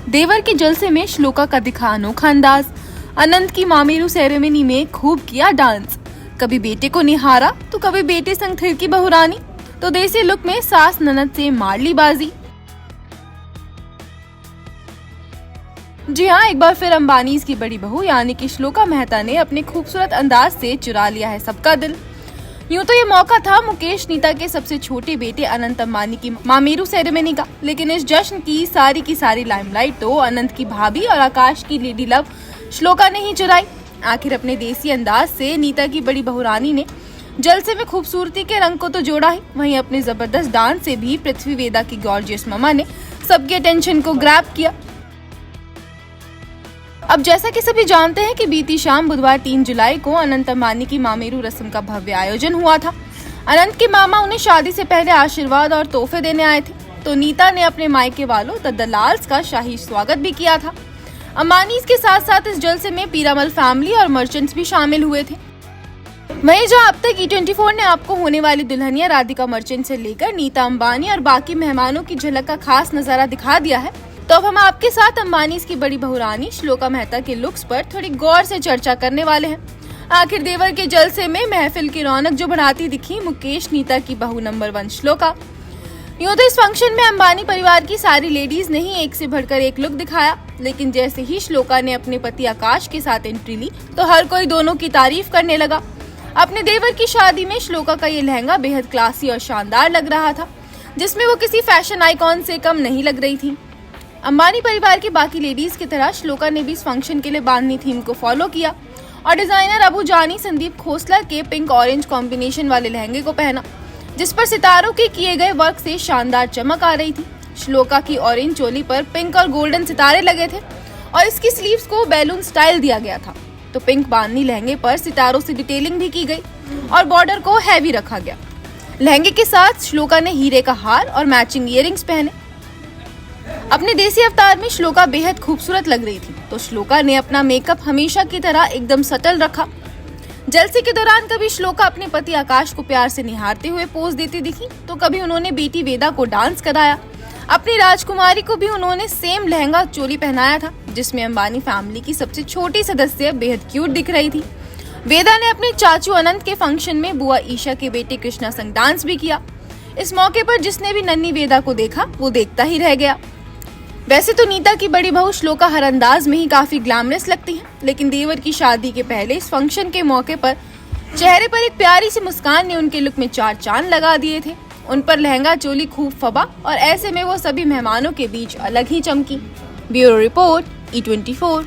देवर के जलसे में श्लोका का दिखा अनोखा अंदाज। अनंत की मामेरू सेरेमनी में खूब किया डांस। कभी बेटे को निहारा तो कभी बेटे संग थिरकी बहुरानी, तो देसी लुक में सास ननद से मार ली बाजी। जी हाँ, एक बार फिर अंबानीज की बड़ी बहू यानी कि श्लोका मेहता ने अपने खूबसूरत अंदाज से चुरा लिया है सबका दिल। यूं तो ये मौका था मुकेश नीता के सबसे छोटे बेटे अनंत अंबानी की मामेरू सेरेमनी का, लेकिन इस जश्न की सारी लाइमलाइट तो अनंत की भाभी और आकाश की लेडी लव श्लोका ने ही चुराई। आखिर अपने देसी अंदाज से नीता की बड़ी बहुरानी ने जलसे में खूबसूरती के रंग को तो जोड़ा ही, वहीं अपने जबरदस्त डांस से भी पृथ्वी वेदा की गॉर्जियस ममा ने सबके अटेंशन को ग्रैब किया। अब जैसा कि सभी जानते हैं कि बीती शाम बुधवार 3 जुलाई को अनंत अंबानी की मामेरू रस्म का भव्य आयोजन हुआ था। अनंत के मामा उन्हें शादी से पहले आशीर्वाद और तोहफे देने आए थे, तो नीता ने अपने मायके वालों द दलाल्स का शाही स्वागत भी किया था। अंबानीज के साथ साथ इस जलसे में पीरामल फैमिली और मर्चेंट्स भी शामिल हुए थे। वहीं जो अब तक E24 ने आपको होने वाली दुल्हनिया राधिका मर्चेंट से लेकर नीता अंबानी और बाकी मेहमानों की झलक का खास नजारा दिखा दिया है, तो अब हम आपके साथ अंबानीज की बड़ी बहुरानी श्लोका मेहता के लुक्स पर थोड़ी गौर से चर्चा करने वाले हैं। आखिर देवर के जलसे में महफिल की रौनक जो बढ़ाती दिखी मुकेश नीता की बहू नंबर 1 श्लोका। यूं तो इस फंक्शन में अंबानी परिवार की सारी लेडीज ने ही एक से बढ़कर एक लुक दिखाया, लेकिन जैसे ही श्लोका ने अपने पति आकाश के साथ एंट्री ली तो हर कोई दोनों की तारीफ करने लगा। अपने देवर की शादी में श्लोका का ये लहंगा बेहद क्लासी और शानदार लग रहा था, जिसमें वो किसी फैशन आइकॉन से कम नहीं लग रही थी। अंबानी परिवार की बाकी लेडीज की तरह श्लोका ने भी इस फंक्शन के लिए बांधनी थीम को फॉलो किया और डिजाइनर अबू जानी संदीप खोसला के पिंक ऑरेंज कॉम्बिनेशन वाले लहंगे को पहना, जिस पर सितारों के किए गए वर्क से शानदार चमक आ रही थी। श्लोका की ऑरेंज चोली पर पिंक और गोल्डन सितारे लगे थे और इसकी स्लीव्स को बैलून स्टाइल दिया गया था, तो पिंक बांधनी लहंगे पर सितारों से डिटेलिंग भी की गई और बॉर्डर को हैवी रखा गया। लहंगे के साथ श्लोका ने हीरे का हार और मैचिंग इयररिंग्स पहने। अपने देसी अवतार में श्लोका बेहद खूबसूरत लग रही थी, तो श्लोका ने अपना मेकअप हमेशा की तरह एकदम सटल रखा। जलसे के दौरान कभी श्लोका अपने पति आकाश को प्यार से निहारते हुए पोज देती दिखी, तो कभी उन्होंने बेटी वेदा को डांस कराया। अपनी राजकुमारी को भी उन्होंने सेम लहंगा चोली पहनाया था, जिसमें अंबानी फैमिली की सबसे छोटी सदस्य बेहद क्यूट दिख रही थी। वेदा ने अपने चाचू अनंत के फंक्शन में बुआ ईशा के बेटे कृष्णा संग डांस भी किया। इस मौके पर जिसने भी नन्ही वेदा को देखा वो देखता ही रह गया। वैसे तो नीता की बड़ी बहू श्लोका हर अंदाज में ही काफी ग्लैमरस लगती है, लेकिन देवर की शादी के पहले इस फंक्शन के मौके पर चेहरे पर एक प्यारी सी मुस्कान ने उनके लुक में 4 चांद लगा दिए थे। उन पर लहंगा चोली खूब फबा और ऐसे में वो सभी मेहमानों के बीच अलग ही चमकी। Bureau report E24।